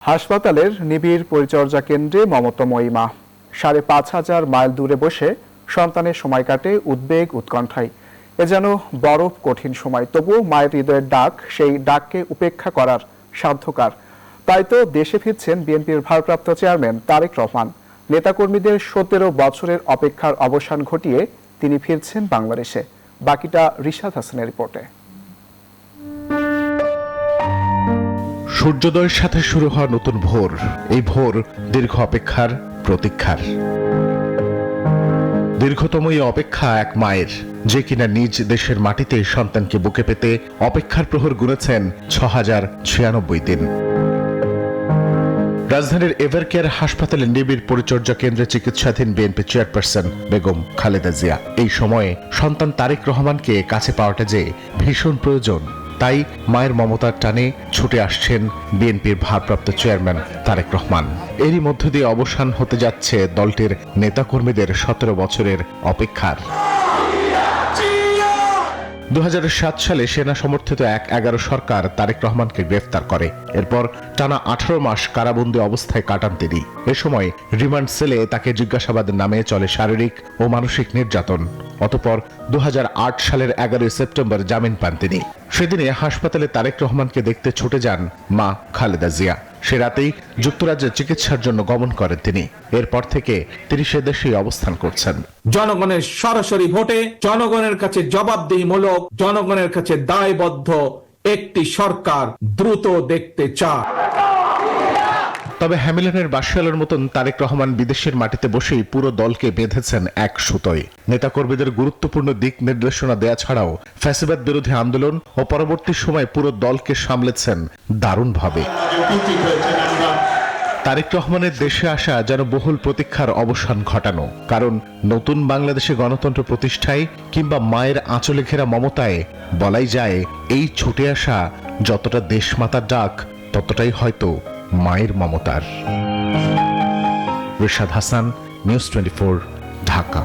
হাসপাতালের নিবিড় পরিচর্যা কেন্দ্রে মমতাময়ী মা ৫,৫০০ মাইল দূরে বসে সন্তানের সময় কাটে উদ্বেগ উৎকণ্ঠায়। এ যেন বরফ কঠিন সময়, তবুও মায়ের হৃদয়ের ডাক, সেই ডাককে উপেক্ষা করার সাধ্যকার। তাই তো দেশে ফিরছেন বিএনপির ভারপ্রাপ্ত চেয়ারম্যান তারেক রহমান। নেতাকর্মীদের ১৭ বছরের অপেক্ষার অবসান ঘটিয়ে তিনি ফিরছেন বাংলাদেশে। বাকিটা রিশাদ হাসানের রিপোর্টে। সূর্যোদয়ের সাথে শুরু হওয়া নতুন ভোর, এই ভোর দীর্ঘ অপেক্ষার প্রতীক্ষার। দীর্ঘতম এই অপেক্ষা এক মায়ের, যে কিনা নিজ দেশের মাটিতে সন্তানকে বুকে পেতে অপেক্ষার প্রহর গুনেছেন ৬,০৯৬ দিন। রাজধানীর এভারকেয়ার হাসপাতালে নিবিড় পরিচর্যা কেন্দ্রে চিকিৎসাধীন বিএনপি চেয়ারপারসন বেগম খালেদা জিয়া। এই সময়ে সন্তান তারেক রহমানকে কাছে পাওয়াটা যে ভীষণ প্রয়োজন, তাই মায়ের মমতার টানে ছুটে আসছেন বিএনপির ভারপ্রাপ্ত চেয়ারম্যান তারেক রহমান। এরই মধ্য দিয়ে অবসান হতে যাচ্ছে দলটির নেতাকর্মীদের ১৭ বছরের অপেক্ষার। ২০০৭ সালে সেনা সমর্থিত এক ১১ সরকার তারেক রহমানকে গ্রেফতার করে। এরপর টানা ১৮ মাস কারাবন্দী অবস্থায় কাটান তিনি। এ সময় রিমান্ড সেলে তাকে জিজ্ঞাসাবাদের নামে চলে শারীরিক ও মানসিক নির্যাতন। অতঃপর ২০০৮ সালের ১১ সেপ্টেম্বর জামিন পান তিনি। সেদিনে হাসপাতালে তারেক রহমানকে দেখতে ছুটে যান মা খালেদা জিয়া। সে রাতেই যুক্তরাজ্যে চিকিৎসার জন্য গমন করেন তিনি। এরপর থেকে তিনি সে দেশেই অবস্থান করছেন। জনগণের সরাসরি ভোটে, জনগণের কাছে জবাবদিহিমূলক, জনগণের কাছে দায়বদ্ধ একটি সরকার দ্রুত দেখতে চায়। তবে হ্যামিলনের বাসশালের মতন তারেক রহমান বিদেশের মাটিতে বসেই পুরো দলকে বেঁধেছেন এক সুতোয়। নেতাকর্মীদের গুরুত্বপূর্ণ দিক নির্দেশনা দেয়া ছাড়াও ফ্যাসিবাদ বিরোধী আন্দোলন ও পরবর্তী সময় পুরো দলকে সামলেছেন দারুণভাবে। তারেক রহমানের দেশে আসা যেন বহুল প্রতীক্ষার অবসান ঘটানো। কারণ নতুন বাংলাদেশে গণতন্ত্র প্রতিষ্ঠায় কিংবা মায়ের আঁচলে ঘেরা মমতায় বলাই যায়, এই ছুটে আসা যতটা দেশমাতার ডাক, ততটাই হয়তো মায়ের মমতার। রিশাদ হাসান, নিউজ 24, ঢাকা।